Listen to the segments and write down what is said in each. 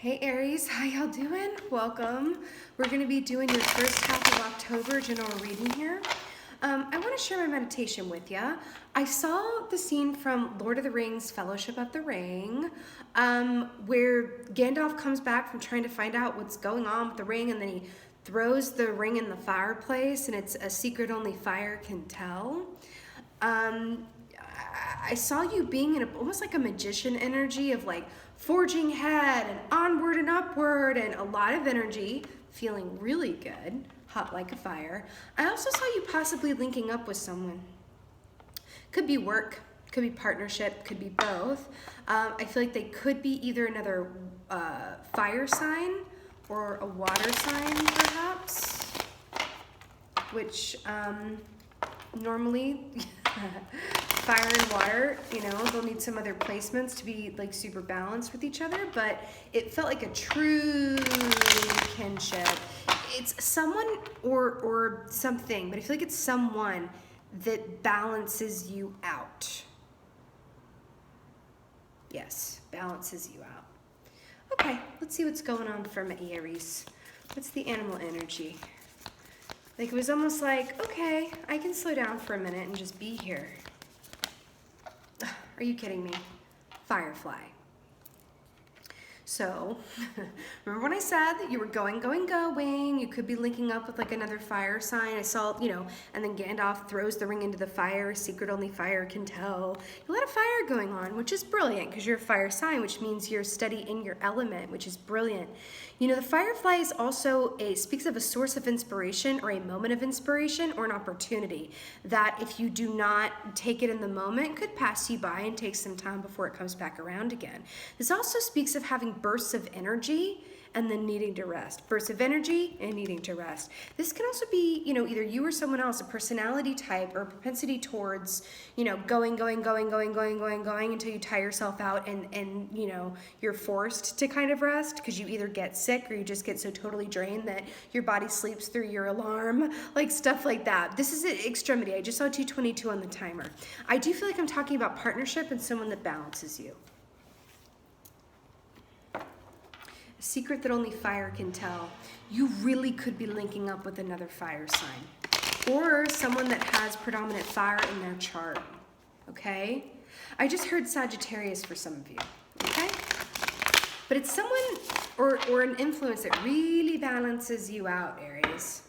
Hey Aries, how y'all doing? Welcome. We're going to be doing your first half of October general reading here. I want to share my meditation with you. I saw the scene from Lord of the Rings, Fellowship of the Ring, where Gandalf comes back from trying to find out what's going on with the ring, and then he throws the ring in the fireplace, and it's a secret only fire can tell. I saw you being in almost like a magician energy of like forging ahead and onward and upward, and a lot of energy, feeling really good, hot like a fire. I also saw you possibly linking up with someone. Could be work, could be partnership, could be both. I feel like they could be either another fire sign or a water sign perhaps, which normally fire and water, they'll need some other placements to be like super balanced with each other, but it felt like a true kinship. It's someone or something, but I feel like it's someone that balances you out. Yes, balances you out. Okay, let's see what's going on for my Aries. What's the animal energy? Like it was almost like, okay, I can slow down for a minute and just be here. Are you kidding me? Firefly. So, remember when I said that you were going, you could be linking up with like another fire sign. I saw, and then Gandalf throws the ring into the fire, a secret only fire can tell. A lot of fire going on, which is brilliant because you're a fire sign, which means you're steady in your element, which is brilliant. The Firefly is also speaks of a source of inspiration or a moment of inspiration or an opportunity that if you do not take it in the moment could pass you by and take some time before it comes back around again. This also speaks of having bursts of energy and then needing to rest. Bursts of energy and needing to rest. This can also be, either you or someone else, a personality type or a propensity towards, going until you tire yourself out and you're forced to kind of rest because you either get sick or you just get so totally drained that your body sleeps through your alarm, like stuff like that. This is an extremity. I just saw 222 on the timer. I do feel like I'm talking about partnership and someone that balances you. Secret that only fire can tell. You really could be linking up with another fire sign or someone that has predominant fire in their chart, okay? I just heard Sagittarius for some of you, okay? But it's someone or an influence that really balances you out, Aries.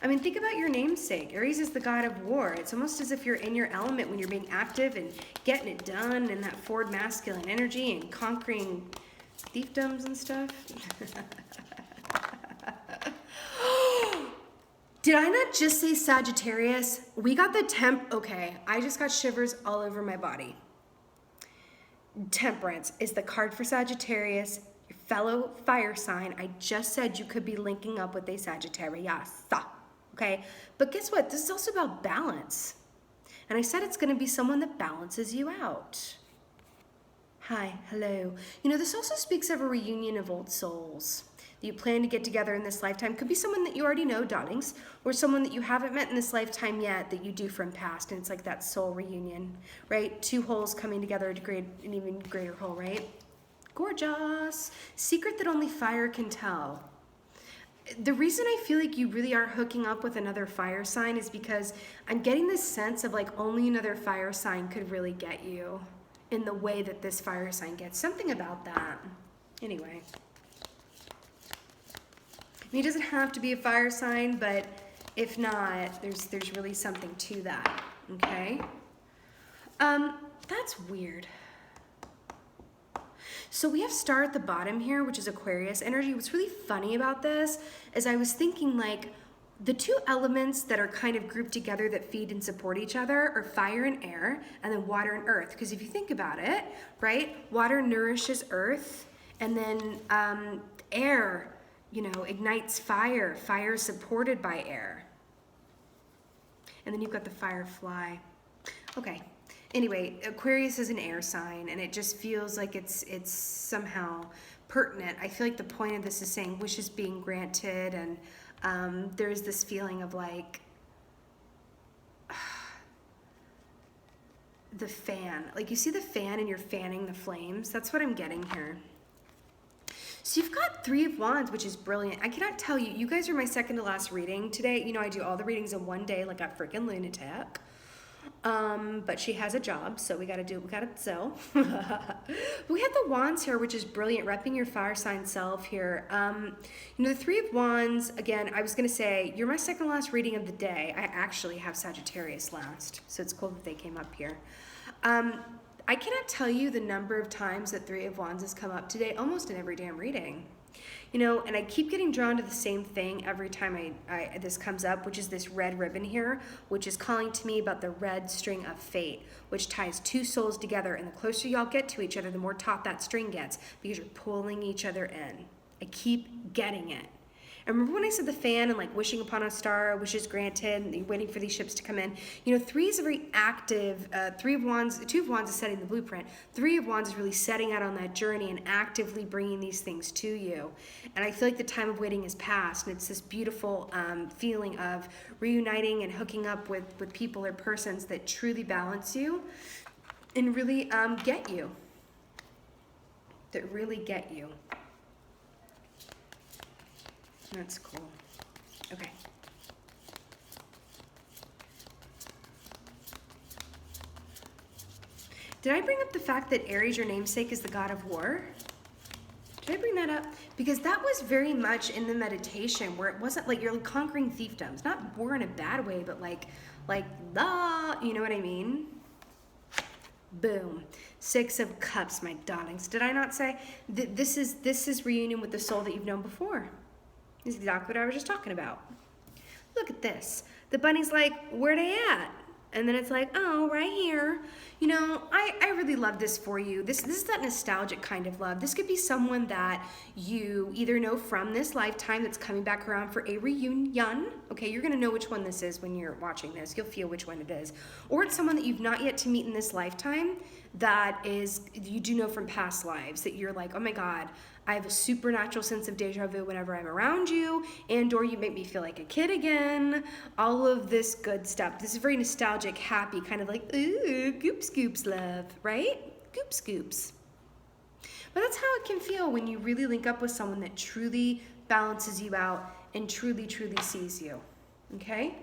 I mean, think about your namesake. Aries is the god of war. It's almost as if you're in your element when you're being active and getting it done and that forward masculine energy and conquering thiefdoms and stuff. Did I not just say Sagittarius? We got the okay, I just got shivers all over my body. Temperance is the card for Sagittarius, your fellow fire sign. I just said you could be linking up with a Sagittarius. Okay, but guess what? This is also about balance. And I said it's going to be someone that balances you out. Hi, hello. This also speaks of a reunion of old souls that you plan to get together in this lifetime. Could be someone that you already know, darlings, or someone that you haven't met in this lifetime yet that you do from past. And it's like that soul reunion, right? Two wholes coming together to create an even greater whole, right? Gorgeous. Secret that only fire can tell. The reason I feel like you really are hooking up with another fire sign is because I'm getting this sense of like only another fire sign could really get you in the way that this fire sign gets. Something about that. Anyway. I mean, it doesn't have to be a fire sign, but if not, there's really something to that. Okay? That's weird. So we have star at the bottom here, which is Aquarius energy. What's really funny about this is I was thinking like the two elements that are kind of grouped together that feed and support each other are fire and air, and then water and earth. Because if you think about it, right, water nourishes earth, and then air, ignites fire. Fire is supported by air. And then you've got the Firefly. Okay. Anyway, Aquarius is an air sign, and it just feels like it's somehow pertinent. I feel like the point of this is saying wishes being granted, and there's this feeling of like the fan. Like you see the fan and you're fanning the flames. That's what I'm getting here. So you've got 3 of Wands, which is brilliant. I cannot tell you, you guys are my second to last reading today. You know, I do all the readings in one day like a freaking lunatic. But she has a job, so we gotta sell. We have the Wands here, which is brilliant, repping your fire sign self here. You know, the 3 of Wands, again, I was gonna say, you're my second to last reading of the day. I actually have Sagittarius last, so it's cool that they came up here. I cannot tell you the number of times that 3 of Wands has come up today, almost in every damn reading. You know, and I keep getting drawn to the same thing every time this comes up, which is this red ribbon here, which is calling to me about the red string of fate, which ties 2 souls together. And the closer y'all get to each other, the more taut that string gets, because you're pulling each other in. I keep getting it. And remember when I said the fan and like wishing upon a star, wishes granted, and you're waiting for these ships to come in? You know, 3 is a very active, 2 of Wands is setting the blueprint. 3 of Wands is really setting out on that journey and actively bringing these things to you. And I feel like the time of waiting is past, and it's this beautiful feeling of reuniting and hooking up with people or persons that truly balance you and really get you. That really get you. That's cool. Okay. Did I bring up the fact that Aries, your namesake, is the god of war? Did I bring that up? Because that was very much in the meditation where it wasn't like you're conquering fiefdoms. Not war in a bad way, but like, you know what I mean? Boom. 6 of Cups, my darlings. Did I not say? This is reunion with the soul that you've known before. This is exactly what I was just talking about. Look at this. The bunny's like, where they at? And then it's like, oh, right here. You know, I really love this for you. This is that nostalgic kind of love. This could be someone that you either know from this lifetime that's coming back around for a reunion. Okay, you're going to know which one this is when you're watching this. You'll feel which one it is. Or it's someone that you've not yet to meet in this lifetime that is, you do know from past lives, that you're like, oh my God, I have a supernatural sense of deja vu whenever I'm around you, and or you make me feel like a kid again. All of this good stuff. This is very nostalgic, happy, kind of like, ooh, goop scoops love, right? Goop scoops. But that's how it can feel when you really link up with someone that truly balances you out and truly, truly sees you, okay?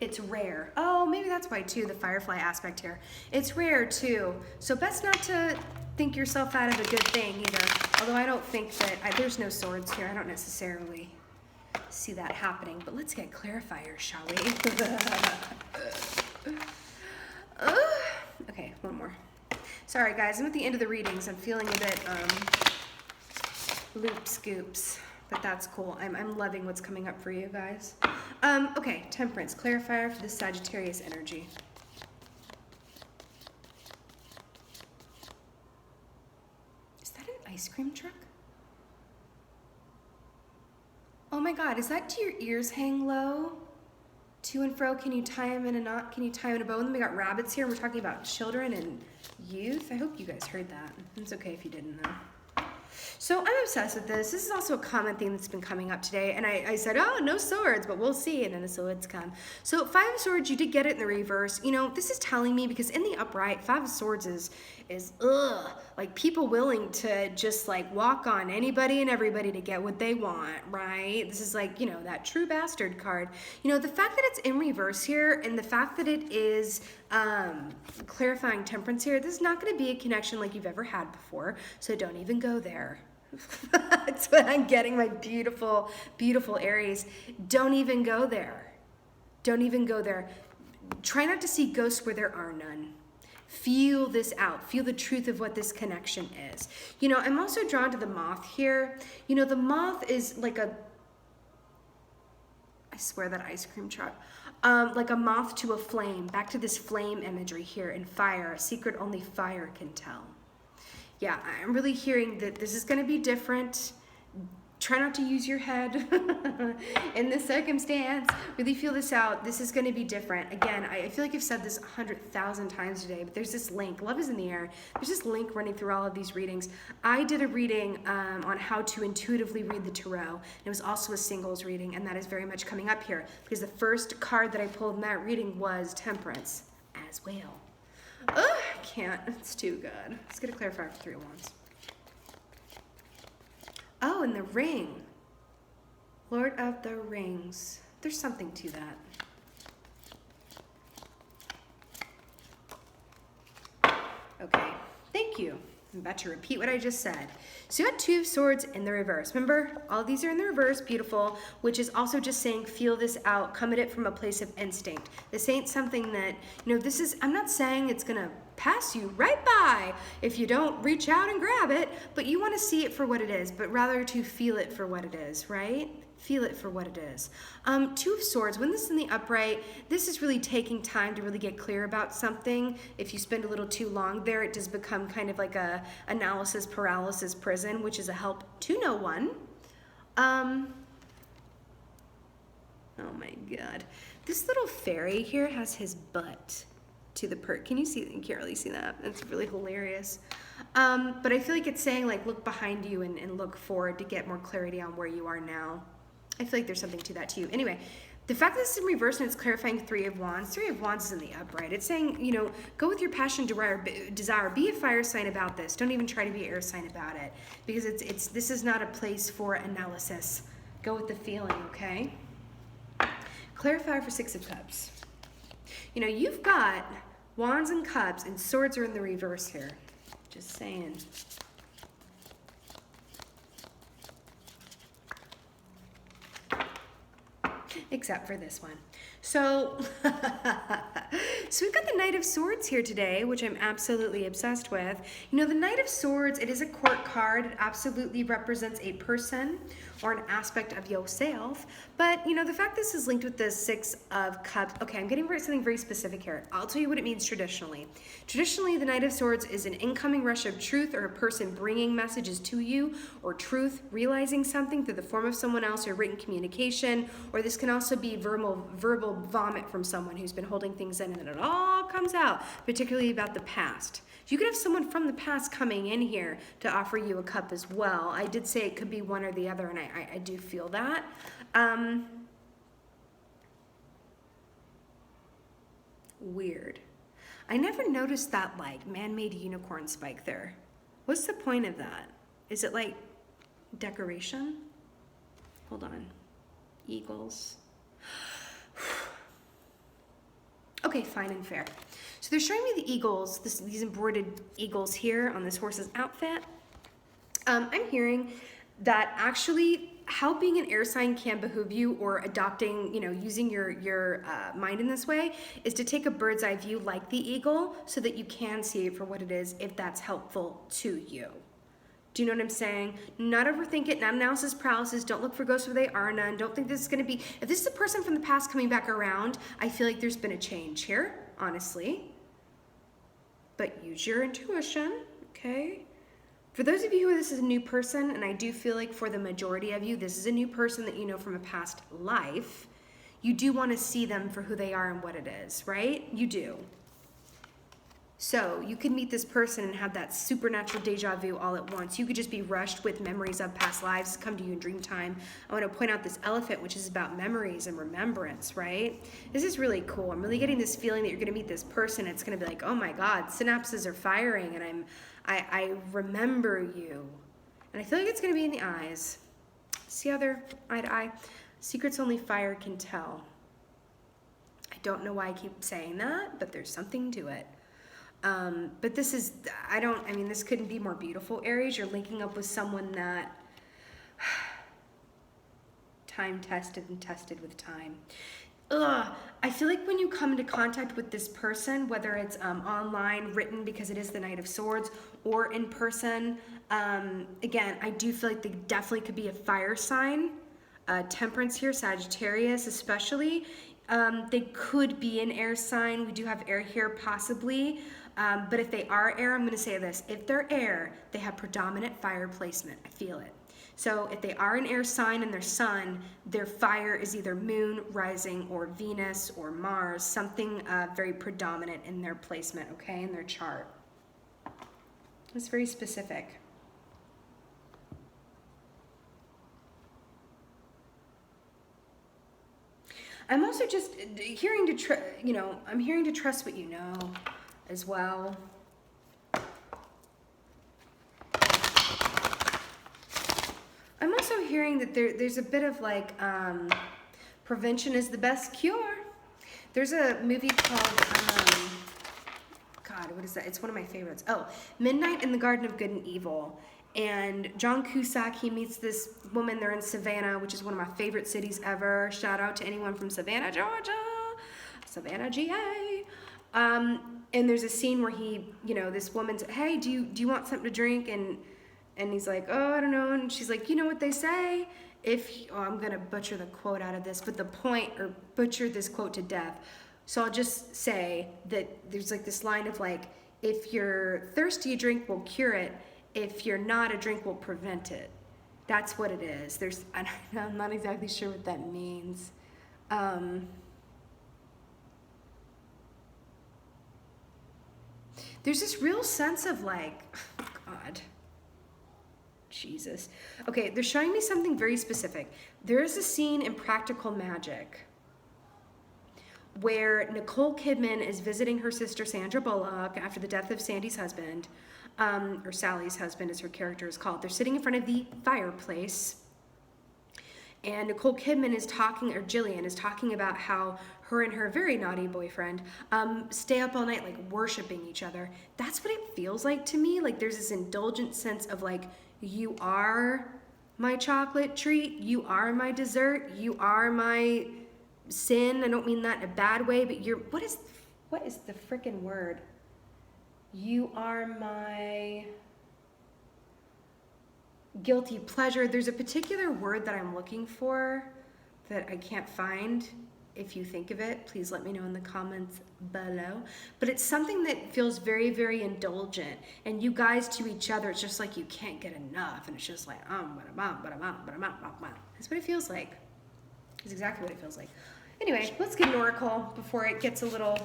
It's rare. Oh, maybe that's why too, the Firefly aspect here. It's rare too. So best not to think yourself out of a good thing either. Although I don't think that, there's no swords here. I don't necessarily see that happening. But let's get clarifiers, shall we? Okay, one more. Sorry guys, I'm at the end of the readings. I'm feeling a bit loop scoops. But that's cool. I'm loving what's coming up for you guys. Okay, Temperance, clarifier for the Sagittarius energy. Is that an ice cream truck? Oh my God, is that, do your ears hang low? To and fro, can you tie them in a knot? Can you tie them in a bow? And then we got rabbits here. We're talking about children and youth. I hope you guys heard that. It's okay if you didn't though. So I'm obsessed with this. This is also a common theme that's been coming up today. And I said, oh, no swords, but we'll see. And then the swords come. So 5 of Swords, you did get it in the reverse. You know, this is telling me, because in the upright, 5 of Swords is like people willing to just like walk on anybody and everybody to get what they want, right? This is like, you know, that true bastard card. You know, the fact that it's in reverse here and the fact that it is clarifying Temperance here, this is not going to be a connection like you've ever had before. So don't even go there. That's what I'm getting, my beautiful, beautiful Aries. Don't even go there. Don't even go there. Try not to see ghosts where there are none. Feel this out. Feel the truth of what this connection is. You know, I'm also drawn to the moth here. You know, the moth is like a, I swear that ice cream truck. Like a moth to a flame. Back to this flame imagery here in fire. A secret only fire can tell. Yeah, I'm really hearing that this is going to be different. Try not to use your head in this circumstance. Really feel this out. This is going to be different. Again, I feel like I've said this 100,000 times today, but there's this link. Love is in the air. There's this link running through all of these readings. I did a reading on how to intuitively read the tarot. It was also a singles reading, and that is very much coming up here because the first card that I pulled in that reading was Temperance as well. Ugh, I can't. It's too good. Let's get a clarifier for 3 of Wands. Oh, and the ring. Lord of the Rings. There's something to that. Okay, thank you. I'm about to repeat what I just said. So you got 2 of Swords in the reverse. Remember, all of these are in the reverse, beautiful, which is also just saying feel this out, come at it from a place of instinct. This ain't something that, this is, I'm not saying it's gonna pass you right by if you don't reach out and grab it, but you wanna see it for what it is, but rather to feel it for what it is, right? Feel it for what it is. 2 of Swords, when this is in the upright, this is really taking time to really get clear about something. If you spend a little too long there, it does become kind of like a analysis paralysis prison, which is a help to no one. Oh my God. This little fairy here has his butt to the Can you see? You can't really see that. It's really hilarious. But I feel like it's saying like, look behind you and look forward to get more clarity on where you are now. I feel like there's something to that too. Anyway, the fact that this is in reverse and it's clarifying 3 of Wands. 3 of Wands is in the upright. It's saying, go with your passion, desire. Be a fire sign about this. Don't even try to be an air sign about it, because this is not a place for analysis. Go with the feeling, okay? Clarifier for 6 of Cups. You've got Wands and Cups, and Swords are in the reverse here. Just saying. Except for this one. So, so we've got the Knight of Swords here today, which I'm absolutely obsessed with. The Knight of Swords, it is a court card. It absolutely represents a person or an aspect of yourself. But, the fact this is linked with the 6 of Cups, okay, I'm getting something very specific here. I'll tell you what it means traditionally. Traditionally, the Knight of Swords is an incoming rush of truth, or a person bringing messages to you, or truth, realizing something through the form of someone else, or written communication, or this can also be verbal vomit from someone who's been holding things in, and then it all comes out, particularly about the past. You could have someone from the past coming in here to offer you a cup as well. I did say it could be one or the other, and I do feel that. Weird. I never noticed that like man-made unicorn spike there. What's the point of that? Is it like decoration? Hold on. Eagles. Okay, fine and fair. So they're showing me the eagles, these embroidered eagles here on this horse's outfit. I'm hearing that actually how being an air sign can behoove you, or adopting, using your mind in this way, is to take a bird's eye view like the eagle, so that you can see it for what it is, if that's helpful to you. Do you know what I'm saying? Not overthink it, not analysis paralysis. Don't look for ghosts where they are none. Don't think this is going to be, if this is a person from the past coming back around, I feel like there's been a change here, honestly. But use your intuition, okay? For those of you who this is a new person, and I do feel like for the majority of you, this is a new person that you know from a past life, you do want to see them for who they are and what it is, right? You do. So you could meet this person and have that supernatural deja vu all at once. You could just be rushed with memories of past lives, come to you in dream time. I want to point out this elephant, which is about memories and remembrance, right? This is really cool. I'm really getting this feeling that you're going to meet this person. It's going to be like, oh my God, synapses are firing, and I remember you. And I feel like it's going to be in the eyes. See how they're eye to eye? Secrets only fire can tell. I don't know why I keep saying that, but there's something to it. But this is, this couldn't be more beautiful, Aries. You're linking up with someone that time tested and tested with time. I feel like when you come into contact with this person, whether it's online, written, because it is the Knight of Swords, or in person, again, I do feel like they definitely could be a fire sign. Temperance here, Sagittarius especially. They could be an air sign. We do have air here possibly. But if they are air, I'm going to say this. If they're air, they have predominant fire placement. I feel it. So if they are an air sign and their sun, their fire is either moon, rising, or Venus, or Mars, something very predominant in their placement, okay, in their chart. It's very specific. I'm also just hearing to, I'm hearing to trust what you know. as well. I'm also hearing that there's a bit of like prevention is the best cure. There's a movie called God, what is that? It's one of my favorites. Oh, Midnight in the Garden of Good and Evil. And John Cusack, he meets this woman. They're in Savannah, which is one of my favorite cities ever. Shout out to anyone from Savannah, Georgia. Savannah, GA. And there's a scene where he, you know, this woman's, hey, do you want something to drink? And he's like, oh, I don't know. And she's like, you know what they say? I'm going to butcher the quote out of this, but the point, or butcher this quote to death. So I'll just say that there's like this line of like, if you're thirsty, a drink will cure it. If you're not, a drink will prevent it. That's what it is. I'm not exactly sure what that means. There's this real sense of like, oh God, Jesus. Okay, they're showing me something very specific. There is a scene in Practical Magic where Nicole Kidman is visiting her sister Sandra Bullock after the death of Sandy's husband, or Sally's husband as her character is called. They're sitting in front of the fireplace, and Nicole Kidman is talking, or Jillian is talking about how her and her very naughty boyfriend stay up all night like worshiping each other. That's what it feels like to me. Like there's this indulgent sense of like, you are my chocolate treat, you are my dessert, you are my sin. I don't mean that in a bad way, but what is the frickin' word? You are my guilty pleasure. There's a particular word that I'm looking for that I can't find. If you think of it, please let me know in the comments below. But it's something that feels very, very indulgent. And you guys to each other, it's just like you can't get enough. And it's just like, that's what it feels like. That's exactly what it feels like. Anyway, let's get an oracle before it gets a little,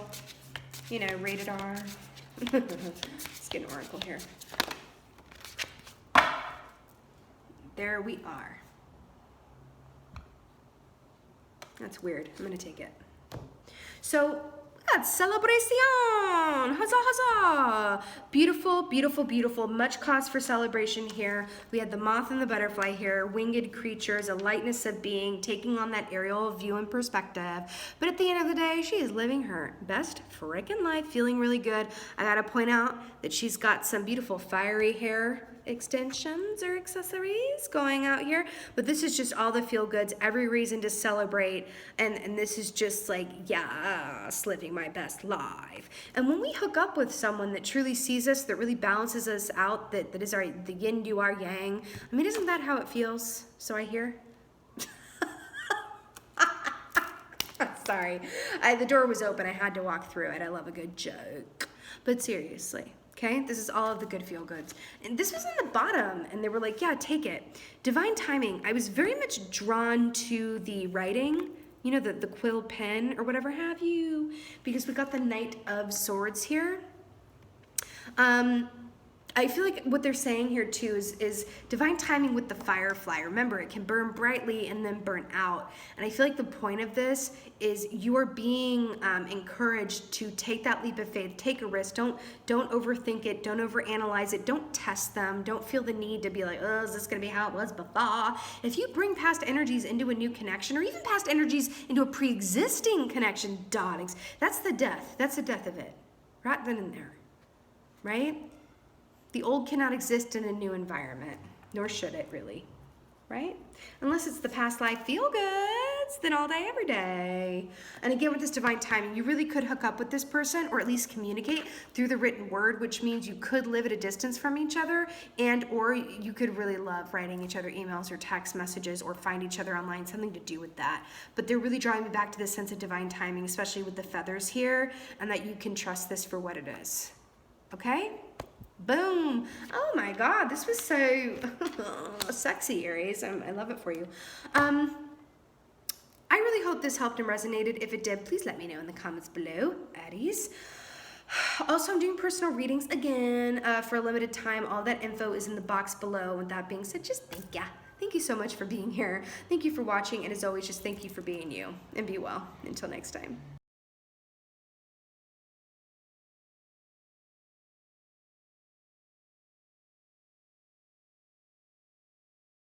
you know, rated R. Let's get an oracle here. There we are. That's weird. I'm going to take it. So, we got celebration. Huzzah, huzzah. Beautiful, beautiful, beautiful. Much cause for celebration here. We had the moth and the butterfly here. Winged creatures, a lightness of being, taking on that aerial view and perspective. But at the end of the day, she is living her best frickin' life, feeling really good. I got to point out that she's got some beautiful fiery hair extensions or accessories going out here, but this is just all the feel goods, every reason to celebrate, and this is just like, yes, living my best life. And when we hook up with someone that truly sees us, that really balances us out, that is the yin to our yang, I mean, isn't that how it feels? So I hear. Sorry, the door was open, I had to walk through it. I love a good joke, but seriously. Okay, this is all of the good feel goods. And this was on the bottom, and they were like, yeah, take it. Divine timing. I was very much drawn to the writing, you know, the quill pen or whatever have you, because we got the Knight of Swords here. I feel like what they're saying here too is divine timing with the Firefly. Remember, it can burn brightly and then burn out. And I feel like the point of this is you are being encouraged to take that leap of faith, take a risk. Don't overthink it. Don't overanalyze it. Don't test them. Don't feel the need to be like, oh, is this going to be how it was before? If you bring past energies into a new connection, or even past energies into a pre-existing connection, darlings, that's the death. That's the death of it. Right then and there. Right? The old cannot exist in a new environment, nor should it really, right? Unless it's the past life feel goods, then all day, every day. And again, with this divine timing, you really could hook up with this person, or at least communicate through the written word, which means you could live at a distance from each other, or you could really love writing each other emails or text messages, or find each other online, something to do with that. But they're really drawing me back to this sense of divine timing, especially with the feathers here, and that you can trust this for what it is, okay? Boom. Oh my God, this was so sexy, Aries. I love it for you. I really hope this helped and resonated. If it did, please let me know in the comments below, Aries. Also, I'm doing personal readings again for a limited time. All that info is in the box below. With that being said, just thank ya. Thank you so much for being here. Thank you for watching. And as always, just thank you for being you. And be well. Until next time.